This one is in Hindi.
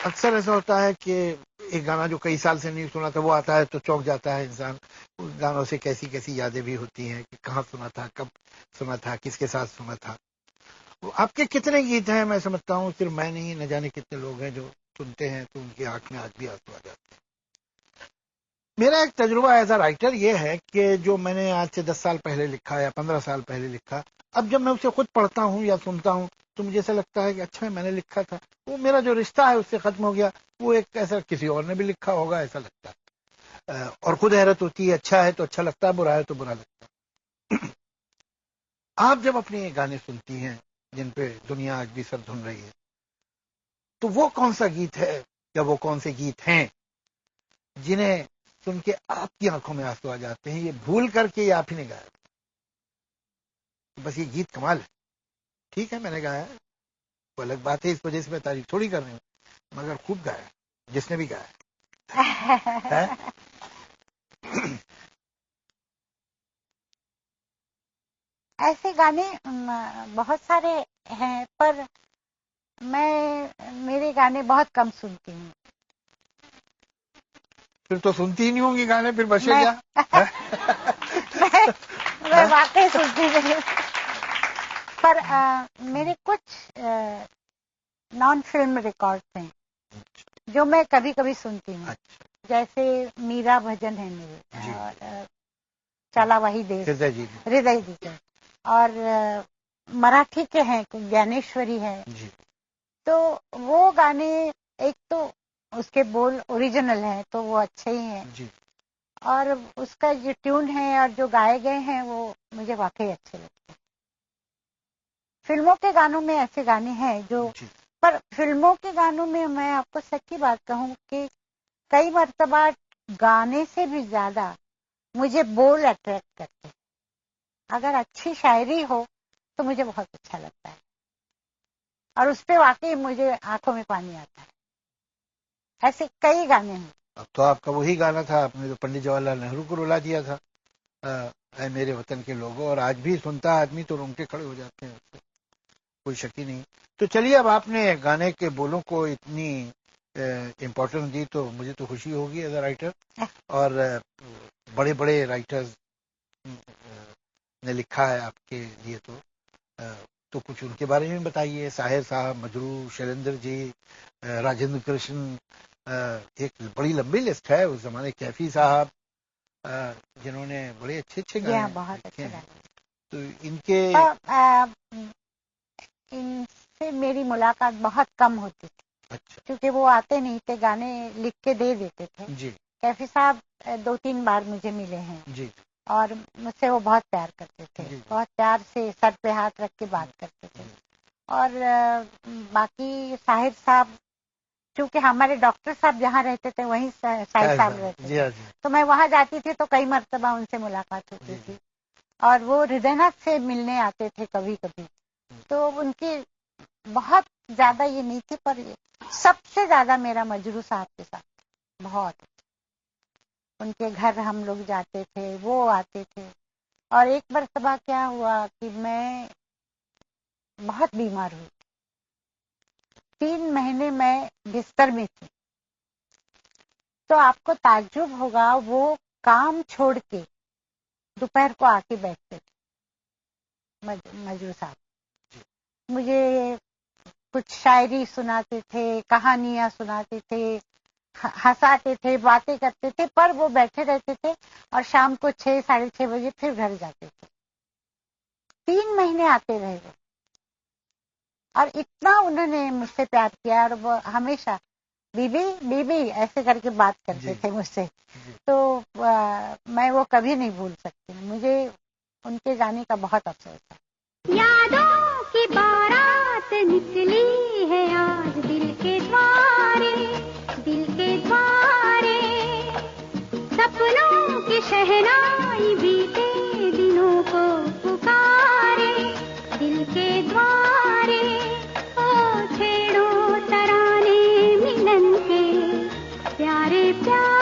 अक्सर ऐसा होता है कि एक गाना जो कई साल से नहीं सुना था वो आता है तो चौंक जाता है इंसान। उस गानों से कैसी कैसी यादें भी होती हैं कि कहाँ सुना था, कब सुना था, किसके साथ सुना था। तो आपके कितने गीत हैं? मैं समझता हूँ सिर्फ मैं नहीं, न जाने कितने लोग हैं जो सुनते हैं तो उनकी आंख में आज भी आंसू आ जाते हैं। मेरा एक तजुर्बा एज अ राइटर ये है कि जो मैंने आज से 10 साल पहले लिखा या 15 साल पहले लिखा, अब जब मैं उसे खुद पढ़ता हूँ या सुनता हूँ तो मुझे ऐसा लगता है कि अच्छा मैंने लिखा था, वो मेरा जो रिश्ता है उससे खत्म हो गया। वो एक ऐसा किसी और ने भी लिखा होगा ऐसा लगता है। और खुद हैरत होती है, अच्छा है तो अच्छा लगता है, बुरा है तो बुरा लगता है। आप जब अपने गाने सुनती हैं जिन पे दुनिया आज भी सर धुन रही है, तो वो कौन सा गीत है या वो कौन से गीत हैं जिन्हें सुन के आपकी आंखों में आंसू आ जाते हैं, ये भूल करके ये आप ही ने गाया? बस ये गीत कमाल है, ठीक है मैंने गाया है, वो अलग बात है, इस वजह से मैं तारीफ थोड़ी कर रही हूँ, मगर खूब गाया जिसने भी गाया है। ऐसे गाने बहुत सारे हैं, पर मैं मेरे गाने बहुत कम सुनती हूँ। फिर तो सुनती ही नहीं होंगी गाने, फिर बचे मैं, क्या? मैं वाकई सुनती नहीं हूँ, पर मेरे कुछ नॉन फिल्म रिकॉर्ड्स हैं जो मैं कभी कभी सुनती हूँ। जैसे मीरा भजन है मेरे, और चला वही देश, हृदय जी के, और मराठी के हैं ज्ञानेश्वरी है। तो वो गाने, एक तो उसके बोल ओरिजिनल हैं तो वो अच्छे ही हैं, और उसका जो ट्यून है और जो गाए गए हैं वो मुझे वाकई अच्छे लगते हैं। फिल्मों के गानों में ऐसे गाने हैं जो, पर फिल्मों के गानों में मैं आपको सच्ची बात कहूँ कि कई मर्तबा गाने से भी ज्यादा मुझे बोल अट्रैक्ट करते हैं। अगर अच्छी शायरी हो तो मुझे बहुत अच्छा लगता है, और उस पर वाकई मुझे आंखों में पानी आता है। ऐसे कई गाने हैं। अब तो आपका वही गाना था, आपने तो पंडित जवाहरलाल नेहरू को रुला दिया था, ऐ मेरे वतन के लोगों, और आज भी सुनता आदमी तो रोंगटे खड़े हो जाते हैं, कोई शक ही नहीं। तो चलिए, अब आपने गाने के बोलों को इतनी इम्पोर्टेंस दी तो मुझे तो खुशी होगी एज अ राइटर, और बड़े बड़े राइटर्स ने लिखा है आपके लिए, तो कुछ उनके बारे में बताइए। साहिर साहब, मजरू, शैलेंद्र जी, राजेंद्र कृष्ण, एक बड़ी लंबी लिस्ट है। उस जमाने कैफी साहब, जिन्होंने बड़े अच्छे अच्छे गाने बहुत लिखे अच्छे हैं। गाने। तो इनके इनसे मेरी मुलाकात बहुत कम होती थी। अच्छा। क्योंकि वो आते नहीं थे, गाने लिख के दे देते थे जी। कैफी साहब 2-3 बार मुझे मिले हैं जी, और मुझसे वो बहुत प्यार करते थे जी, बहुत प्यार से सर पे हाथ रख के बात करते थे। और बाकी साहिर साहब, क्योंकि हमारे डॉक्टर साहब जहाँ रहते थे वहीं साहिर साहब रहते थे, तो मैं वहाँ जाती थी तो कई मर्तबा उनसे मुलाकात होती थी, और वो हृदयनाथ से मिलने आते थे कभी कभी। तो उनकी बहुत ज्यादा ये नहीं थी, पर सबसे ज्यादा मेरा मजरू साहब के साथ बहुत। उनके घर हम लोग जाते थे, वो आते थे। और एक मर्तबा क्या हुआ कि मैं बहुत बीमार हुई, 3 महीने मैं बिस्तर में थी। तो आपको ताज्जुब होगा, वो काम छोड़ के दोपहर को आके बैठते थे मजरू साहब, मुझे कुछ शायरी सुनाते थे, कहानियां सुनाते थे, हंसाते थे, बातें करते थे, पर वो बैठे रहते थे और शाम को 6-6:30 बजे फिर घर जाते थे। 3 महीने आते रहे वो, और इतना उन्होंने मुझसे प्यार किया, और वो हमेशा बीबी बीबी ऐसे करके बात करते थे मुझसे। तो मैं वो कभी नहीं भूल सकती, मुझे उनके जाने का बहुत अफसोस है। यादों की बारात निकली है आज दिल के द्वारे, दिल के द्वारे, सपनों की शहनाई बीते दिनों को पुकारे, दिल के द्वारे। ओ छेड़ो तराने मिलन के प्यारे प्यारे।